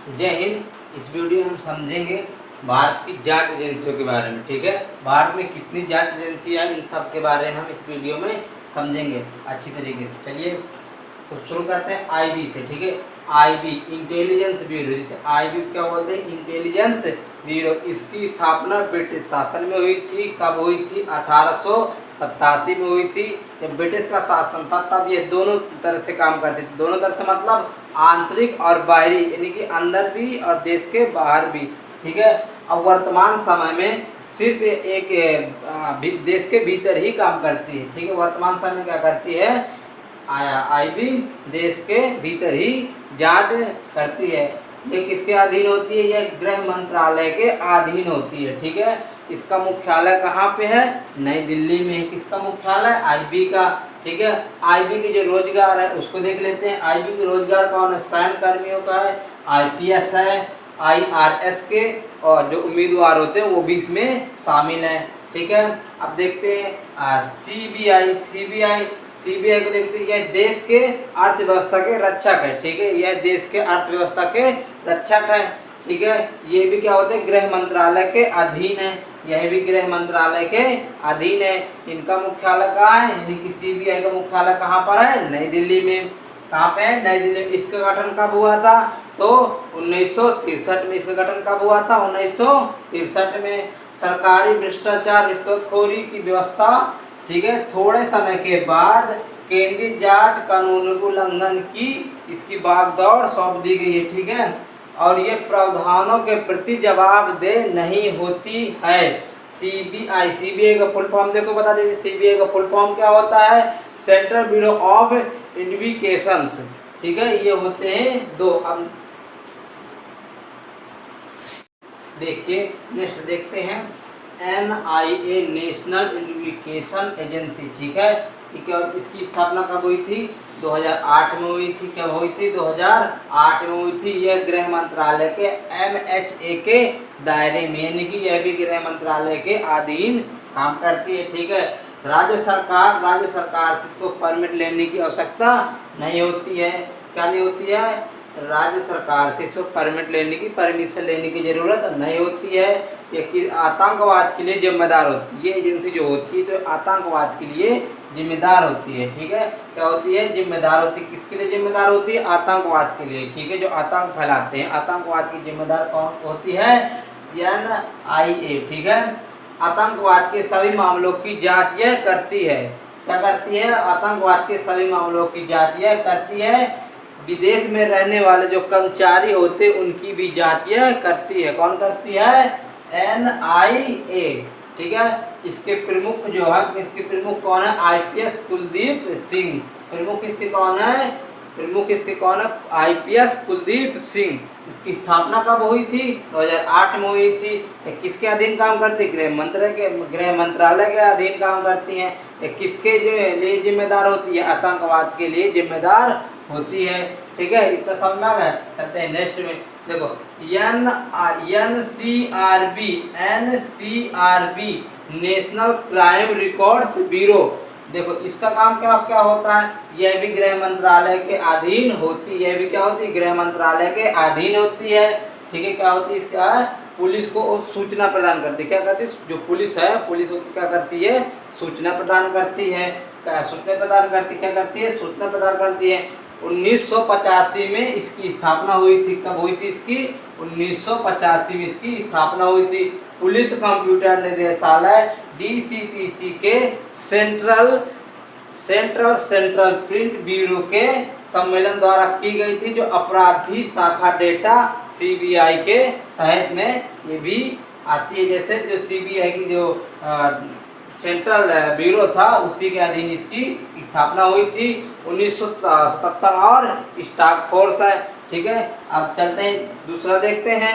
जय हिंद। इस वीडियो में हम समझेंगे भारत की जांच एजेंसियों के बारे में। ठीक है, भारत में कितनी जांच एजेंसियां हैं इन सब के बारे में हम इस वीडियो में समझेंगे अच्छी तरीके से। चलिए शुरू करते हैं आईबी से। ठीक है, आईबी इंटेलिजेंस ब्यूरो, जिसे आईबी क्या बोलते हैं, इंटेलिजेंस ब्यूरो। इसकी स्थापना ब्रिटिश शासन में हुई थी। कब हुई थी? 1887 में हुई थी। जब ब्रिटिश का शासन था तब ये दोनों तरह से काम करती थी। दोनों तरह से मतलब आंतरिक और बाहरी, यानी कि अंदर भी और देश के बाहर भी। ठीक है, अब वर्तमान समय में सिर्फ एक देश के भीतर ही काम करती है। ठीक है, वर्तमान समय में क्या करती है? आईबी देश के भीतर ही जांच करती है। ये किसके अधीन होती है? यह गृह मंत्रालय के अधीन होती है। ठीक है, इसका मुख्यालय कहाँ पे है? नई दिल्ली में है। किसका मुख्यालय? आईबी का। ठीक है, आईबी के जो रोजगार है उसको देख लेते हैं। आईबी के रोजगार कौन है? सैन्य कर्मियों का है, आईपीएस है, आईआरएस के, और जो उम्मीदवार होते हैं वो भी इसमें शामिल हैं। ठीक है, अब देखते हैं सीबीआई। सीबीआई को देखते हैं, यह देश के अर्थव्यवस्था के रक्षक है। ठीक है, यह देश के अर्थव्यवस्था के रक्षक है। ठीक है, ये भी क्या होते हैं? गृह मंत्रालय के अधीन है। यह भी गृह मंत्रालय के अधीन है। इनका मुख्यालय कहाँ है? यानी कि सीबीआई का मुख्यालय कहाँ पर है? नई दिल्ली में। कहाँ पे है? नई दिल्ली में। इसका गठन कब हुआ था? तो 1963 में। इसका गठन कब हुआ था? 1963 में। सरकारी भ्रष्टाचार रिश्वतखोरी की व्यवस्था, ठीक है, थोड़े समय के बाद केंद्रीय जांच कानून को उल्लंघन की इसकी बागडोर सौंप दी गई है। ठीक है, और ये प्रावधानों के प्रति जवाबदेह नहीं होती है। सीबीआई का फुल फॉर्म देखो, बता दीजिए सीबीआई का फुल फॉर्म क्या होता है? Central bureau of investigations. ठीक है, ये होते हैं दो। अब देखिए नेक्स्ट देखते हैं NIA, नेशनल इन्वेस्टिगेशन एजेंसी। ठीक है, और इसकी स्थापना कब हुई थी? 2008 में हुई थी। कब हुई थी? 2008 में हुई थी। यह गृह मंत्रालय के MHA के दायरे में, यानी कि यह भी गृह मंत्रालय के अधीन काम करती है। ठीक है, राज्य सरकार से इसको परमिट लेने की आवश्यकता नहीं होती है। क्या नहीं होती है? राज्य सरकार से इसको परमिट लेने की, परमिशन लेने की जरूरत नहीं होती है। ये कि आतंकवाद के लिए जिम्मेदार होती है। ये एजेंसी जो होती है तो आतंकवाद के लिए जिम्मेदार होती है। ठीक है, क्या होती है? जिम्मेदार होती है। किसके लिए जिम्मेदार होती है? आतंकवाद के लिए। ठीक है, जो आतंक फैलाते हैं, आतंकवाद की जिम्मेदार कौन होती है? NIA। ठीक है, आतंकवाद के सभी मामलों की जांच यह करती है। क्या करती है? आतंकवाद के सभी मामलों की जांच यह करती है। विदेश में रहने वाले जो कर्मचारी होते हैं उनकी भी जांच यह करती है। कौन करती है? NIA। ठीक है, इसके प्रमुख जो है, इसके प्रमुख कौन है? IPS कुलदीप सिंह। प्रमुख इसके कौन है? प्रमुख इसके कौन है? IPS कुलदीप सिंह। इसकी स्थापना कब हुई थी? 2008 में हुई थी। किसके अधीन काम करती है? गृह मंत्रालय के अधीन काम करती हैं। किसके जो लिए जिम्मेदार होती है? आतंकवाद के लिए जिम्मेदार होती है। ठीक है, इतना समझ आ गया। करते हैं नेक्स्ट में। देखो NCRB, national crime records bureau. देखो इसका काम क्या क्या होता है? यह भी गृह मंत्रालय के अधीन होती है। यह भी क्या होती है? गृह मंत्रालय के अधीन होती है। ठीक है, क्या होती है? इसका पुलिस को सूचना प्रदान करती है। क्या करती है? जो पुलिस है, पुलिस क्या करती है? सूचना प्रदान करती है। क्या सूचना प्रदान करती? क्या करती है? सूचना प्रदान करती है। 1985 में इसकी स्थापना हुई थी। कब हुई थी इसकी? 1985 में इसकी स्थापना हुई थी। पुलिस कंप्यूटर निदेशालय DCPC के सेंट्रल प्रिंट ब्यूरो के सम्मेलन द्वारा की गई थी, जो अपराधी शाखा डेटा CBI के तहत में ये भी आती है। जैसे जो CBI की जो सेंट्रल ब्यूरो था उसी के अधीन इसकी स्थापना हुई थी। 1977 और स्टाफ फोर्स है। ठीक है, अब चलते हैं दूसरा देखते हैं।